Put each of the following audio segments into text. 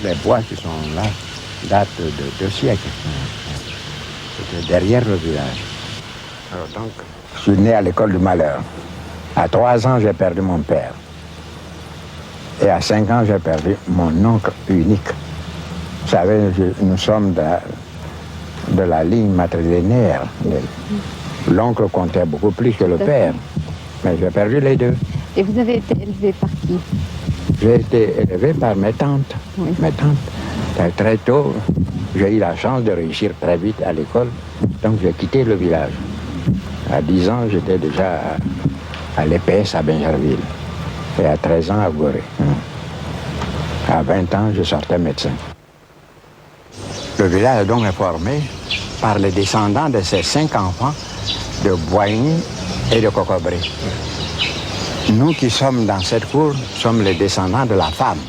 Les bois qui sont là datent de 2 siècles. C'était derrière le village. Alors donc, je suis né à l'école du malheur. À 3 ans, j'ai perdu mon père. Et à 5 ans, j'ai perdu mon oncle unique. Vous savez, nous sommes de la ligne matrilinéaire. L'oncle comptait beaucoup plus que le père. Mais j'ai perdu les deux. Et vous avez été élevé par qui? J'ai été élevé par mes tantes. Oui. Mes tantes. Très tôt, j'ai eu la chance de réussir très vite à l'école. Donc j'ai quitté le village. À 10 ans, j'étais déjà à l'EPS à Bingerville. Et à 13 ans à Gorée. À 20 ans, je sortais médecin. Le village donc est formé par les descendants de ces 5 enfants de Boigny et de Cocobré. Nous qui sommes dans cette cour sommes les descendants de la femme,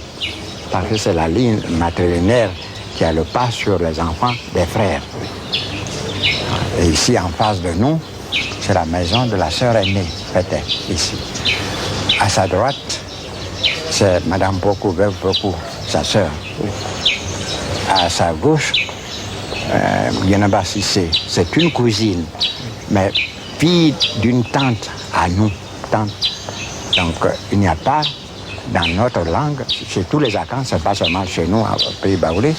parce que c'est la ligne matrilinéaire qui a le pas sur les enfants des frères. Et ici, en face de nous, c'est la maison de la sœur aînée, peut-être, ici. À sa droite, c'est Madame Pokou, veuve Pokou, sa sœur. À sa gauche, Guénaba Sissé, c'est une cousine, mais fille d'une tante à nous, tante. Donc, il n'y a pas, dans notre langue, chez tous les Akans, c'est pas seulement chez nous, au Pays Baoulé,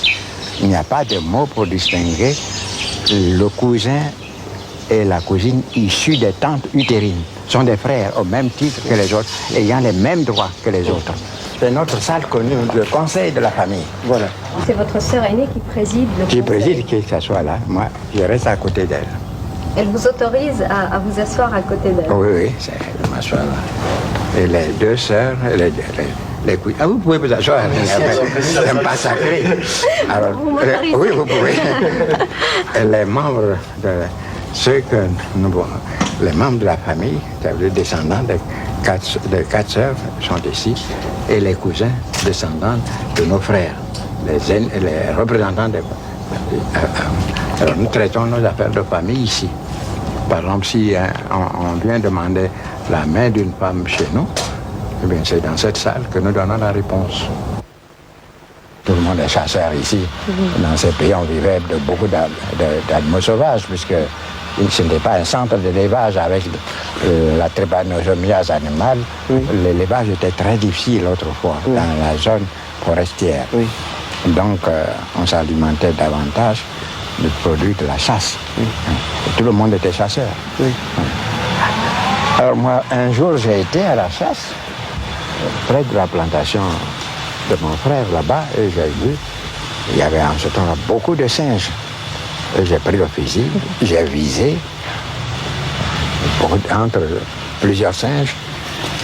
il n'y a pas de mot pour distinguer le cousin et la cousine issus des tantes utérines. Ce sont des frères au même titre que les autres, ayant les mêmes droits que les autres. C'est notre salle connue, le conseil de la famille. Voilà. C'est votre sœur aînée qui préside le conseil. Qui préside, qui s'assoit là. Moi, je reste à côté d'elle. Elle vous autorise à vous asseoir à côté d'elle? Oui, je m'assois là. Et les 2 sœurs, les couilles. Ah, vous pouvez vous asseoir. C'est pas sacré. Alors, oui, vous pouvez. Et les membres de ceux que nous, les membres de la famille, les descendants de 4 sœurs sont ici, et les cousins descendants de nos frères, les représentants des... Alors nous traitons nos affaires de famille ici. Par exemple, si on vient demander la main d'une femme chez nous, eh bien c'est dans cette salle que nous donnons la réponse. Tout le monde est chasseur ici. Dans ces pays, on vivait de beaucoup d'animaux sauvages, puisque ce n'était pas un centre d'élevage avec la trépanosomiase animale. L'élevage était très difficile autrefois, dans la zone forestière. Donc, on s'alimentait davantage du produit de la chasse. Et tout le monde était chasseur. Alors moi, un jour, j'ai été à la chasse, près de la plantation de mon frère là-bas, et j'ai vu, il y avait en ce temps-là beaucoup de singes. Et j'ai pris le fusil, j'ai visé entre plusieurs singes.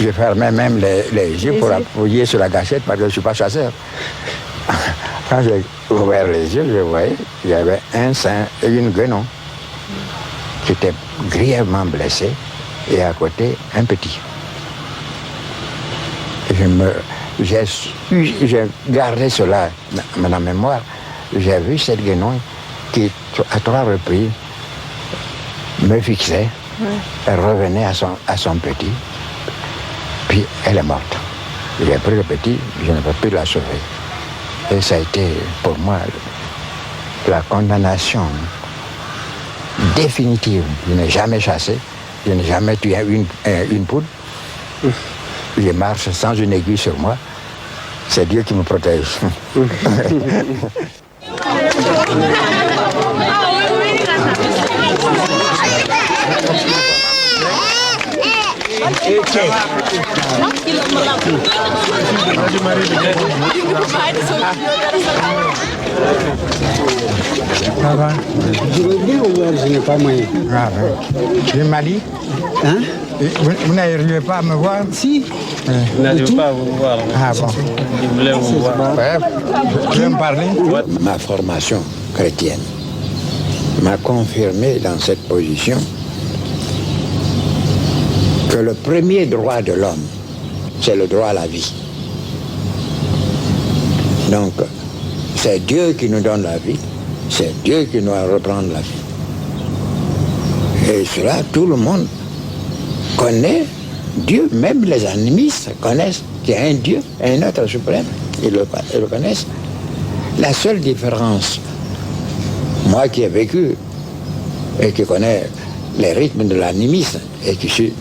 J'ai fermé même les yeux pour appuyer sur la gâchette parce que je ne suis pas chasseur. Quand j'ai ouvert les yeux, je voyais qu'il y avait un singe et une guenon qui étaient grièvement blessés et à côté un petit. J'ai gardé cela dans la mémoire. J'ai vu cette guenon qui, à 3 reprises, me fixait. Elle revenait à son petit, puis elle est morte. J'ai pris le petit, je ne peux plus la sauver. Et ça a été pour moi la condamnation définitive. Je n'ai jamais chassé, je n'ai jamais tué une poule. Je marche sans une aiguille sur moi. C'est Dieu qui me protège. Ça va? Je veux bien voir, je n'ai pas moyen. Ah, oui. Du Mali? Hein? Vous n'arrivez pas à me voir? Si. Je n'arrive pas à vous voir. Ah bon? Je voulais vous voir. Ouais. Tu veux me parler? Ma formation chrétienne m'a confirmé dans cette position que le premier droit de l'homme, c'est le droit à la vie. Donc, c'est Dieu qui nous donne la vie, c'est Dieu qui doit reprendre la vie. Et cela, tout le monde connaît Dieu, même les animistes connaissent qu'il y a un Dieu et un être suprême. ils le connaissent. La seule différence, moi qui ai vécu et qui connais les rythmes de l'animisme et qui suis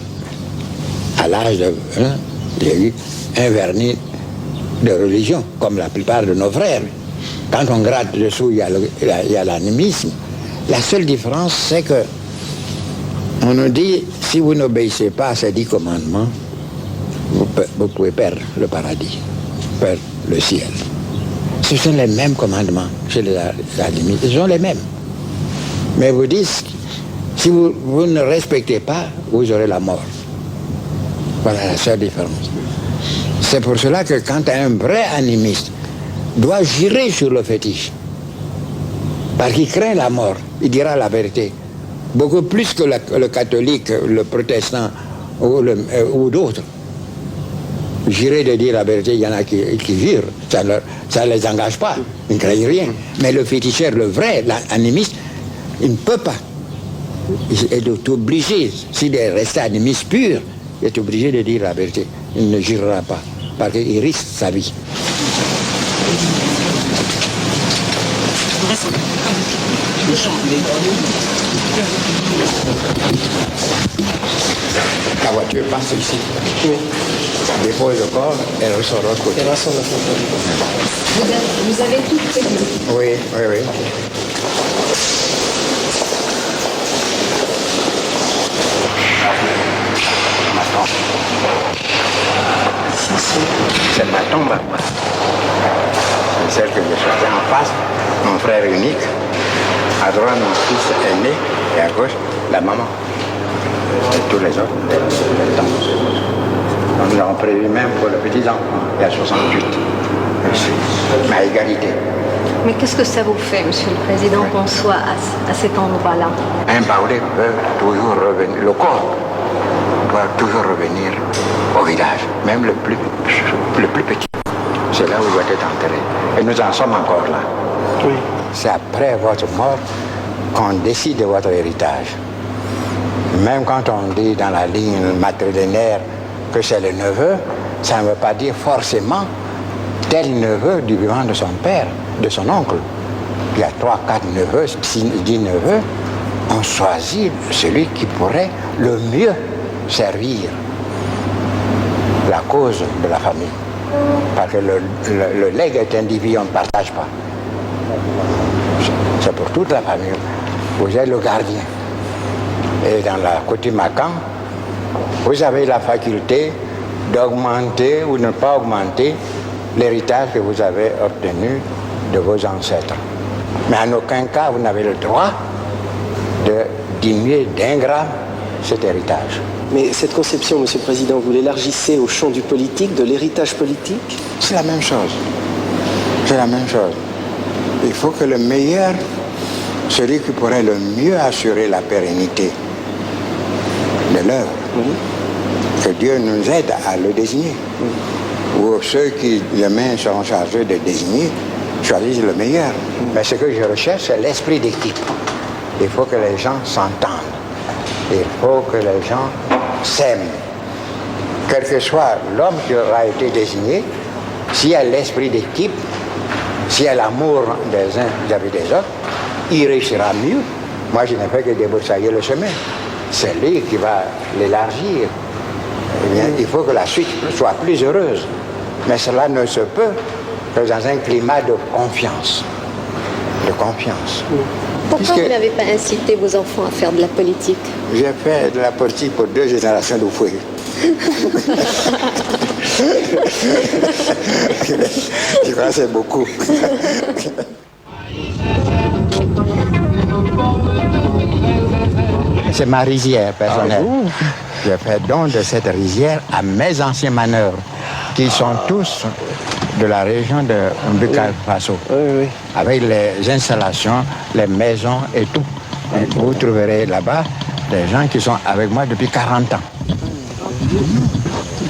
à l'âge de... j'ai eu un vernis de religion, comme la plupart de nos frères. Quand on gratte dessous, il y a l'animisme. La seule différence, c'est que on nous dit, si vous n'obéissez pas à ces 10 commandements, vous pouvez perdre le paradis, perdre le ciel. Ce sont les mêmes commandements chez les animistes, ils sont les mêmes. Mais vous dites, si vous ne respectez pas, vous aurez la mort. Voilà la seule différence. C'est pour cela que quand un vrai animiste doit jurer sur le fétiche, parce qu'il craint la mort, il dira la vérité. Beaucoup plus que le catholique, le protestant ou d'autres. Jurer de dire la vérité, il y en a qui jurent, ça ne les engage pas, ils ne craignent rien. Mais le féticheur, le vrai, l'animiste, il ne peut pas. Il est obligé, s'il est resté animiste pur, il est obligé de dire la vérité. Il ne jurera pas, parce qu'il risque sa vie. La voiture passe ici. Oui. Dépose le corps, elle ressort de l'autre côté. Vous avez tout prévu? Oui, oui, oui. Ma tombe. C'est ma tombe à moi. C'est celle que j'ai cherchée en face, mon frère unique. À droite, mon fils aîné, et à gauche, la maman. Et tous les autres, les tantes. Nous avons prévu même pour le petit enfant, il y a 68. À égalité. Mais qu'est-ce que ça vous fait, Monsieur le Président, qu'on soit à cet endroit-là? Un baoulé peut toujours revenir, le corps doit toujours revenir au village, même le plus petit. C'est là où il doit être enterré. Et nous en sommes encore là. Oui. C'est après votre mort qu'on décide de votre héritage. Même quand on dit dans la ligne matrilinéaire que c'est le neveu, ça ne veut pas dire forcément tel neveu du vivant de son père, de son oncle. Il y a 3, 4 neveux, 10 neveux. On choisit celui qui pourrait le mieux servir la cause de la famille. Parce que le legs est individu, on ne partage pas. C'est pour toute la famille. Vous êtes le gardien. Et dans la coutume Macan, vous avez la faculté d'augmenter ou de ne pas augmenter l'héritage que vous avez obtenu de vos ancêtres. Mais en aucun cas, vous n'avez le droit de diminuer d'1 gramme cet héritage. Mais cette conception, Monsieur le Président, vous l'élargissez au champ du politique, de l'héritage politique? C'est la même chose. C'est la même chose. Il faut que le meilleur, celui qui pourrait le mieux assurer la pérennité de l'œuvre, que Dieu nous aide à le désigner. Ou ceux qui, demain, seront chargés de désigner, choisissent le meilleur. Mais ce que je recherche, c'est l'esprit d'équipe. Il faut que les gens s'entendent. Il faut que les gens s'aiment. Quel que soit l'homme qui aura été désigné, s'il y a l'esprit d'équipe, s'il y a l'amour des uns vis-à-vis des autres, il réussira mieux. Moi, je n'ai fait que débroussailler le chemin. C'est lui qui va l'élargir. Eh bien, il faut que la suite soit plus heureuse. Mais cela ne se peut que dans un climat de confiance. De confiance. Pourquoi vous n'avez pas incité vos enfants à faire de la politique? J'ai fait de la politique pour 2 générations de fouets. Je crois que c'est beaucoup. C'est ma rizière personnelle. Je fais don de cette rizière à mes anciens manœuvres, qui sont tous de la région de Burkina Faso, avec les installations, les maisons et tout. Vous trouverez là-bas des gens qui sont avec moi depuis 40 ans.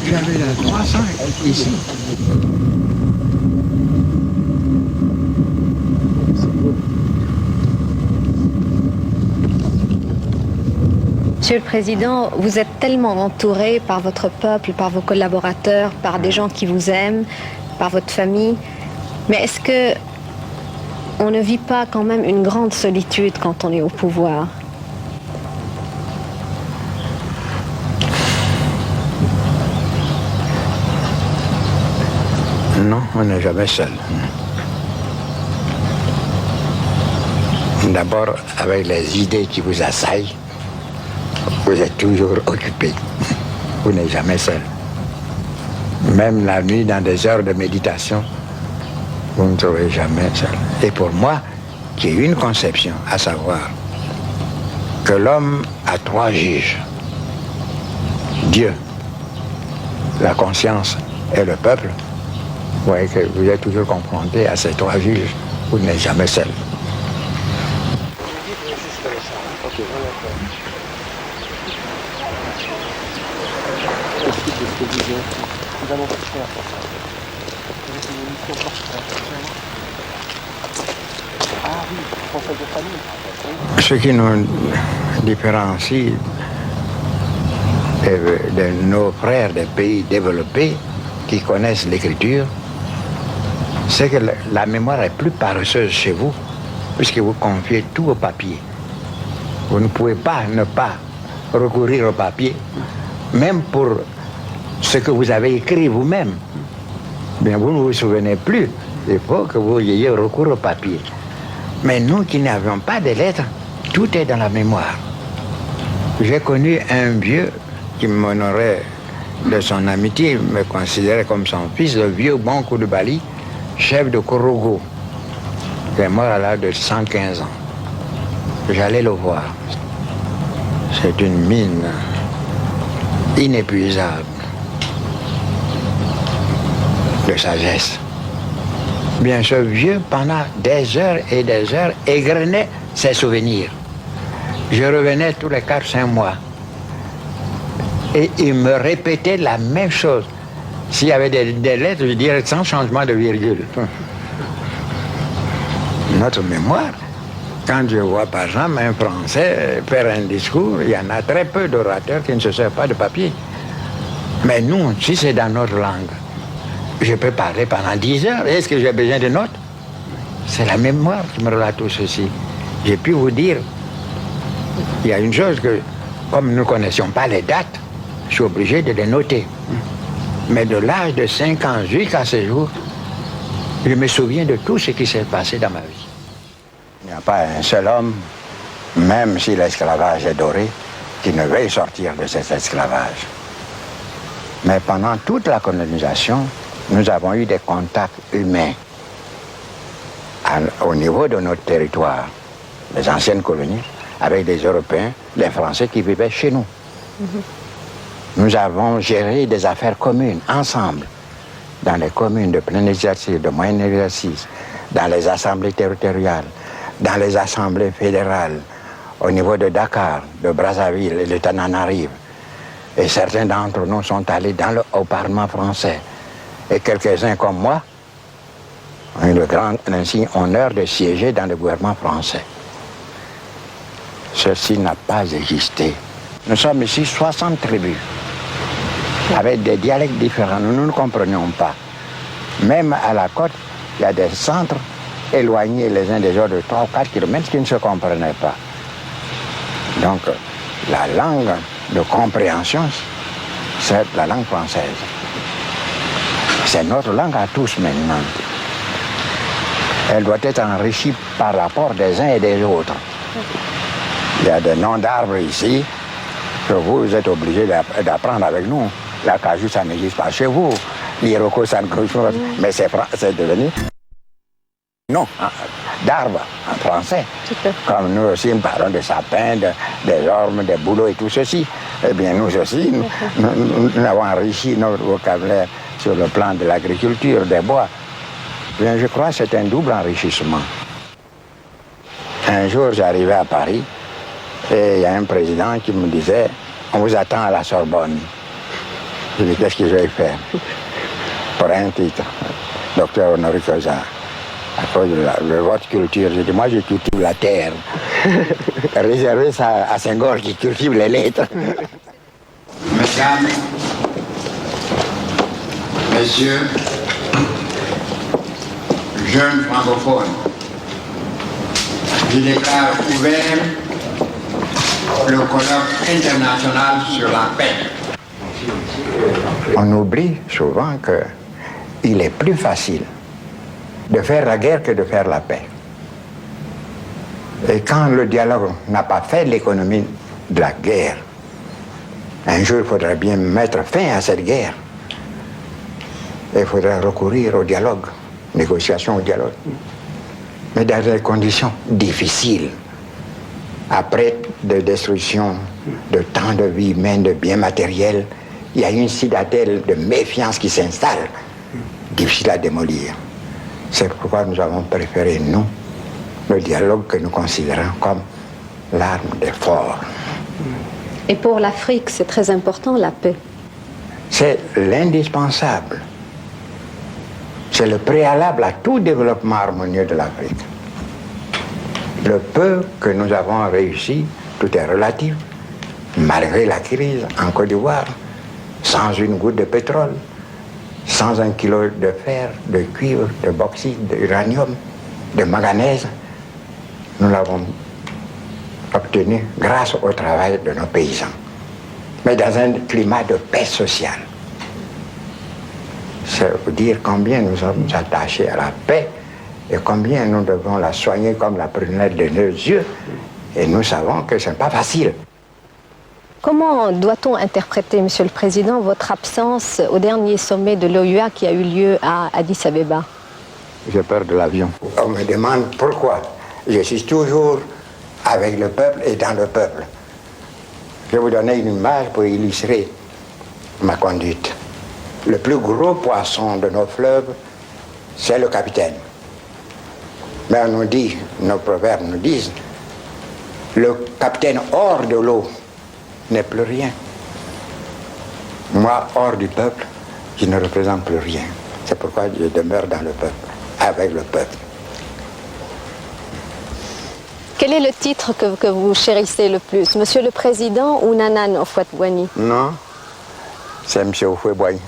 J'avais 300 ici. Monsieur le Président, vous êtes tellement entouré par votre peuple, par vos collaborateurs, par des gens qui vous aiment. par votre famille. Mais est-ce que on ne vit pas quand même une grande solitude quand on est au pouvoir? Non, on n'est jamais seul. D'abord, avec les idées qui vous assaillent, vous êtes toujours occupé. Vous n'êtes jamais seul. Même la nuit, dans des heures de méditation, vous ne trouvez jamais seul. Et pour moi, qui ai une conception, à savoir que l'homme a trois juges. Dieu, la conscience et le peuple. Vous voyez que vous êtes toujours confronté à ces trois juges. Vous n'êtes jamais seul. Ce qui nous différencie de nos frères des pays développés qui connaissent l'écriture, c'est que la mémoire est plus paresseuse chez vous, puisque vous confiez tout au papier. Vous ne pouvez pas ne pas recourir au papier, même pour ce que vous avez écrit vous-même. Bien, vous ne vous souvenez plus. Il faut que vous ayez recours au papier. Mais nous qui n'avions pas de lettres, tout est dans la mémoire. J'ai connu un vieux qui m'honorait de son amitié, me considérait comme son fils, le vieux Bon Koulibaly, chef de Korogo, qui est mort à l'âge de 115 ans. J'allais le voir. C'est une mine inépuisable de sagesse. Bien, ce vieux, pendant des heures, égrenait ses souvenirs. Je revenais tous les 4-5 mois. Et il me répétait la même chose. S'il y avait des lettres, je dirais sans changement de virgule. Notre mémoire, quand je vois par exemple un Français faire un discours, il y en a très peu d'orateurs qui ne se servent pas de papier. Mais nous, si c'est dans notre langue, je peux parler pendant 10 heures. Est-ce que j'ai besoin de notes? C'est la mémoire qui me relate tout ceci. J'ai pu vous dire, il y a une chose que, comme nous ne connaissions pas les dates, je suis obligé de les noter. Mais de l'âge de 5 ans jusqu'à ce jour, je me souviens de tout ce qui s'est passé dans ma vie. Il n'y a pas un seul homme, même si l'esclavage est doré, qui ne veuille sortir de cet esclavage. Mais pendant toute la colonisation, nous avons eu des contacts humains au niveau de notre territoire, les anciennes colonies, avec des Européens, les Français qui vivaient chez nous. Nous avons géré des affaires communes, ensemble, dans les communes de plein exercice, de moyen exercice, dans les assemblées territoriales, dans les assemblées fédérales, au niveau de Dakar, de Brazzaville et de Tananarive. Et certains d'entre nous sont allés au Parlement français. Et quelques-uns comme moi ont eu le grand insigne honneur de siéger dans le gouvernement français. Ceci n'a pas existé. Nous sommes ici 60 tribus, avec des dialectes différents. Nous ne comprenions pas. Même à la côte, il y a des centres éloignés les uns des autres de 3 ou 4 kilomètres qui ne se comprenaient pas. Donc, la langue de compréhension, c'est la langue française. C'est notre langue à tous maintenant. Elle doit être enrichie par rapport des uns et des autres. Il y a des noms d'arbres ici que vous êtes obligés d'apprendre avec nous. L'acajou, ça n'existe pas chez vous. L'iroko, ça ne existe pas. Mais c'est devenu non d'arbres en français. Comme nous aussi, nous parlons de sapins, des ormes, des bouleaux et tout ceci. Eh bien, nous aussi, nous avons enrichi notre vocabulaire sur le plan de l'agriculture, des bois. Bien, je crois que c'est un double enrichissement. Un jour, j'arrivais à Paris et il y a un président qui me disait « On vous attend à la Sorbonne ». Je dis « Qu'est-ce que je vais faire ?» Pour un titre, docteur honoris causa. À cause de votre culture, je dis « Moi, je cultive la terre. » Réservez ça à Senghor qui cultive les lettres. Mesdames, Messieurs, jeunes francophones, je déclare ouvert le colloque international sur la paix. On oublie souvent qu'il est plus facile de faire la guerre que de faire la paix. Et quand le dialogue n'a pas fait l'économie de la guerre, un jour il faudra bien mettre fin à cette guerre. Et il faudra recourir au dialogue, négociation au dialogue. Mais dans des conditions difficiles. Après des destructions de tant de vies humaines, de biens matériels, il y a une citadelle de méfiance qui s'installe, difficile à démolir. C'est pourquoi nous avons préféré, nous, le dialogue que nous considérons comme l'arme des forts. Et pour l'Afrique, c'est très important, la paix. C'est l'indispensable. C'est le préalable à tout développement harmonieux de l'Afrique. Le peu que nous avons réussi, tout est relatif, malgré la crise en Côte d'Ivoire, sans une goutte de pétrole, sans un kilo de fer, de cuivre, de bauxite, d'uranium, de manganèse, nous l'avons obtenu grâce au travail de nos paysans, mais dans un climat de paix sociale. C'est vous dire combien nous sommes attachés à la paix et combien nous devons la soigner comme la prunelle de nos yeux. Et nous savons que ce n'est pas facile. Comment doit-on interpréter, Monsieur le Président, votre absence au dernier sommet de l'OUA qui a eu lieu à Addis Abeba? J'ai peur de l'avion. On me demande pourquoi. Je suis toujours avec le peuple et dans le peuple. Je vais vous donner une image pour illustrer ma conduite. Le plus gros poisson de nos fleuves, c'est le capitaine. Mais on nous dit, nos proverbes nous disent, le capitaine hors de l'eau n'est plus rien. Moi, hors du peuple, je ne représente plus rien. C'est pourquoi je demeure dans le peuple, avec le peuple. Quel est le titre que vous chérissez le plus, Monsieur le Président ou Nanan Houphouët-Boigny? Non, c'est M. Houphouët-Boigny.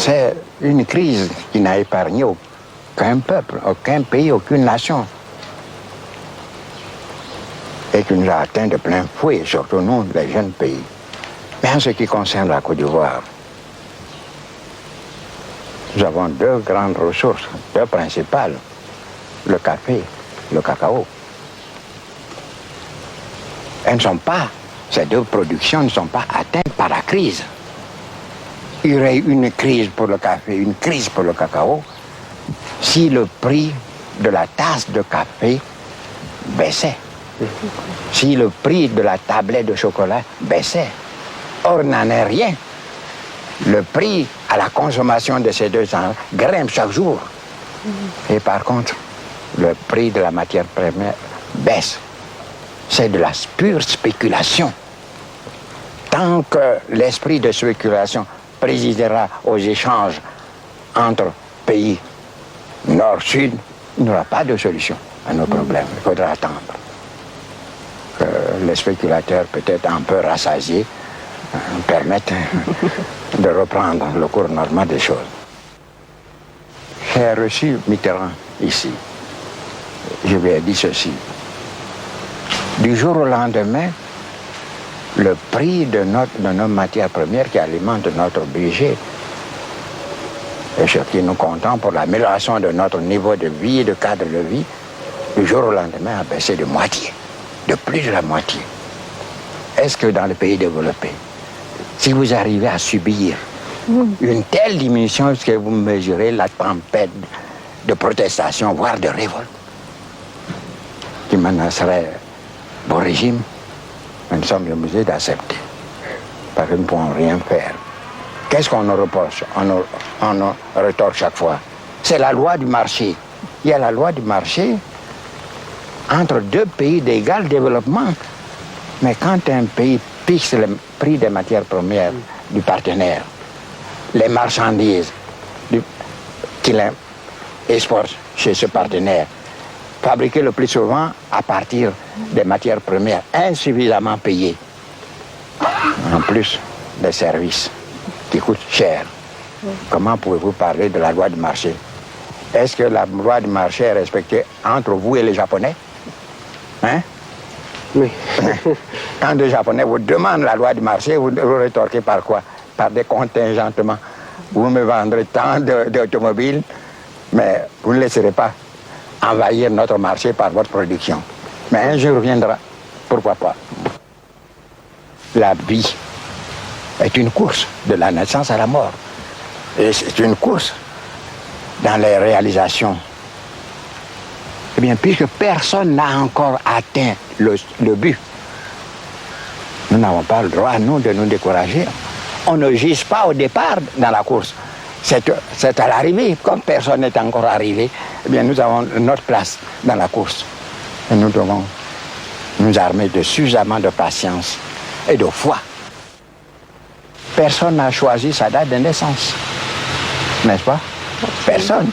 C'est une crise qui n'a épargné aucun peuple, aucun pays, aucune nation. Et qui nous a atteint de plein fouet, surtout nous, les jeunes pays. Mais en ce qui concerne la Côte d'Ivoire, nous avons deux grandes ressources, deux principales, le café, le cacao. Ces deux productions ne sont pas atteintes par la crise. Il y aurait une crise pour le café, une crise pour le cacao, si le prix de la tasse de café baissait, si le prix de la tablette de chocolat baissait. Or, n'en est rien. Le prix à la consommation de ces deux ans grimpe chaque jour. Et par contre, le prix de la matière première baisse. C'est de la pure spéculation. Tant que l'esprit de spéculation présidera aux échanges entre pays nord-sud, il n'y aura pas de solution à nos problèmes. Il faudra attendre que les spéculateurs, peut-être un peu rassasiés, permettent de reprendre le cours normal des choses. J'ai reçu Mitterrand ici. Je lui ai dit ceci. Du jour au lendemain, le prix de nos matières premières qui alimentent notre budget et sur qui nous comptons pour l'amélioration de notre niveau de vie et de cadre de vie, du jour au lendemain a baissé de moitié, de plus de la moitié. Est-ce que dans les pays développés, si vous arrivez à subir une telle diminution, est-ce que vous mesurez la tempête de protestation, voire de révolte, qui menacerait vos régimes? Nous sommes obligés d'accepter, parce que nous ne pouvons rien faire. Qu'est-ce qu'on nous reproche? On nous retorque chaque fois. C'est la loi du marché. Il y a la loi du marché entre deux pays d'égal développement. Mais quand un pays fixe le prix des matières premières du partenaire, les marchandises qu'il exporte chez ce partenaire, fabriquées le plus souvent à partir des matières premières insuffisamment payées, en plus des services qui coûtent cher. Comment pouvez-vous parler de la loi du marché? Est-ce que la loi du marché est respectée entre vous et les Japonais? Hein? Oui. Quand les Japonais vous demandent la loi du marché, vous rétorquez par quoi? Par des contingentements. Vous me vendrez tant d'automobiles, mais vous ne laisserez pas envahir notre marché par votre production. Mais un jour viendra. Pourquoi pas? La vie est une course de la naissance à la mort. Et c'est une course dans les réalisations. Eh bien, puisque personne n'a encore atteint le but, nous n'avons pas le droit, nous, de nous décourager. On ne gise pas au départ dans la course. C'est à l'arrivée. Comme personne n'est encore arrivé, eh bien, nous avons notre place dans la course. Et nous devons nous armer de suffisamment de patience et de foi. Personne n'a choisi sa date de naissance. N'est-ce pas? Personne.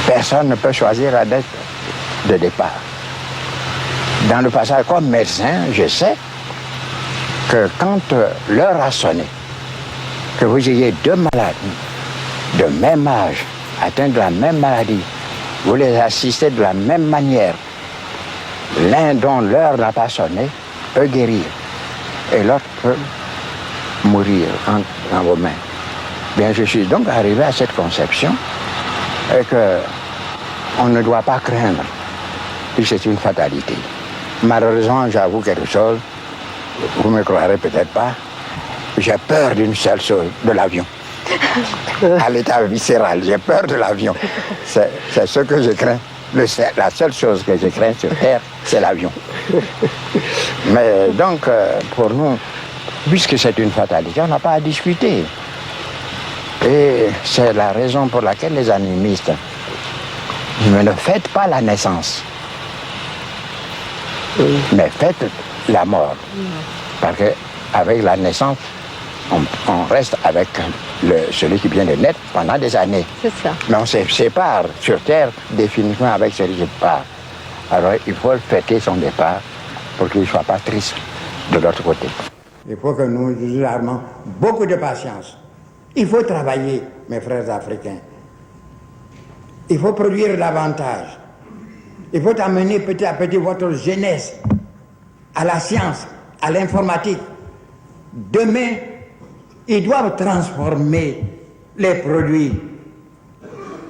Personne ne peut choisir la date de départ. Dans le passage, comme médecin, je sais que quand l'heure a sonné, que vous ayez deux malades de même âge, atteints de la même maladie, vous les assistez de la même manière, l'un dont l'heure n'a pas sonné peut guérir et l'autre peut mourir en vos mains. Bien, je suis donc arrivé à cette conception et que on ne doit pas craindre, et c'est une fatalité. Malheureusement, j'avoue quelque chose, vous ne me croirez peut-être pas, j'ai peur d'une seule chose, de l'avion. À l'état viscéral, j'ai peur de l'avion. C'est ce que je crains. La seule chose que je crains sur Terre, c'est l'avion. Mais donc, pour nous, puisque c'est une fatalité, on n'a pas à discuter. Et c'est la raison pour laquelle les animistes ne fêtent pas la naissance, mais fêtent la mort. Parce qu'avec la naissance, on reste avec celui qui vient de naître pendant des années. C'est ça. Mais on se sépare sur Terre définitivement avec celui qui part. Alors il faut fêter son départ pour qu'il ne soit pas triste de l'autre côté. Il faut que nous armons beaucoup de patience. Il faut travailler, mes frères africains. Il faut produire davantage. Il faut amener petit à petit votre jeunesse à la science, à l'informatique. Demain, ils doivent transformer les produits.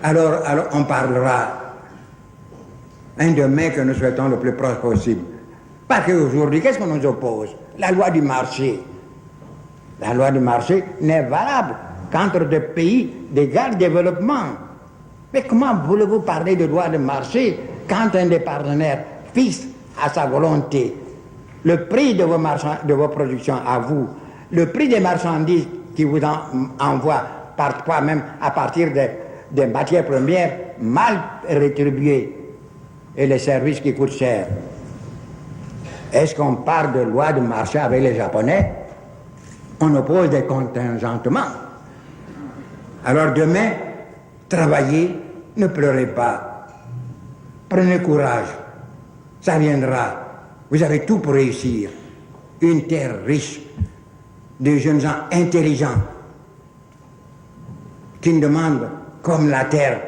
Alors on parlera un demain que nous souhaitons le plus proche possible. Parce qu'aujourd'hui, qu'est-ce qu'on nous oppose? La loi du marché. La loi du marché n'est valable qu'entre des pays d'égal développement. Mais comment voulez-vous parler de loi de marché quand un des partenaires fixe à sa volonté le prix de vos productions à vous, le prix des marchandises qui vous envoient parfois même à partir des matières premières mal rétribuées et les services qui coûtent cher? Est-ce qu'on parle de loi de marché avec les Japonais? On oppose des contingentements. Alors demain, travaillez, ne pleurez pas. Prenez courage, ça viendra. Vous avez tout pour réussir. Une terre riche, de jeunes gens intelligents, qui ne demandent, comme la terre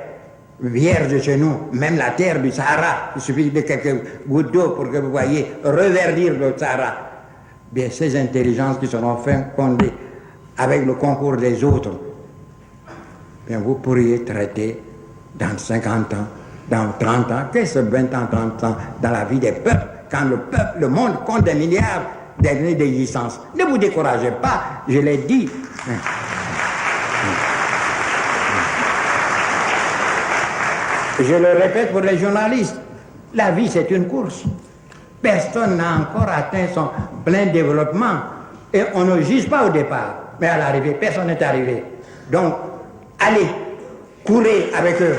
vierge chez nous, même la terre du Sahara, il suffit de quelques gouttes d'eau pour que vous voyez reverdir le Sahara. Bien, ces intelligences qui seront fondées avec le concours des autres, bien, vous pourriez traiter dans 50 ans, dans 30 ans, qu'est-ce que 20 ans, 30 ans dans la vie des peuples, quand le monde compte des milliards d'années d'existence. Ne vous découragez pas, je l'ai dit. Je le répète pour les journalistes, la vie c'est une course. Personne n'a encore atteint son plein développement et on ne juge pas au départ, mais à l'arrivée, personne n'est arrivé. Donc, allez, courez avec eux.